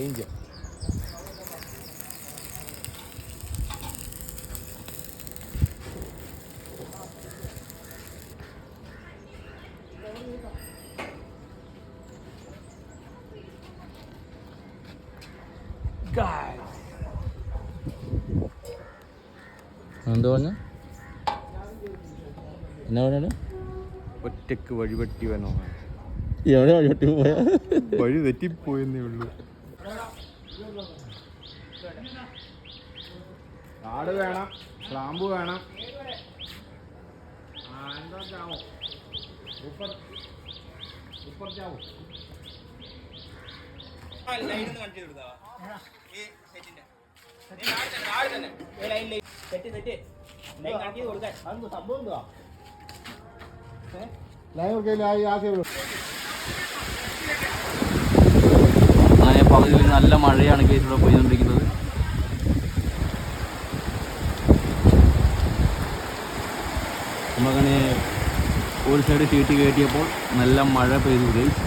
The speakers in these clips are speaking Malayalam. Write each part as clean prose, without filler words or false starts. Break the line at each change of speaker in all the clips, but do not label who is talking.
ഡേഞ്ചർ.
എന്താ പറഞ്ഞ എന്നാ പറഞ്ഞ
ഒറ്റക്ക് വഴിവെട്ടി വന്നോ?
എവിടെ വഴിവെട്ടി പോയാ?
വഴി തെറ്റിപ്പോയെന്നേ ഉള്ളൂ. കാട് വേണം, സ്ലാമ്പ് വേണം.
അങ്ങനെ പകുതിയിൽ നല്ല മഴയാണ് കേസിലൂടെ പോയിക്കൊണ്ടിരിക്കുന്നത്. നമ്മളങ്ങനെ ഒരു സൈഡ് ഷീറ്റ് കയറ്റിയപ്പോൾ നല്ല മഴ പെയ്തു ഗൈസ്.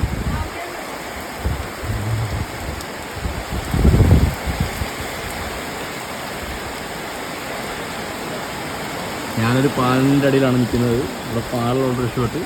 ഞാനൊരു പാലിൻ്റെ അടിയിലാണ് നിൽക്കുന്നത്. ഇവിടെ പാലുള്ളൊരു ഷോട്ട്.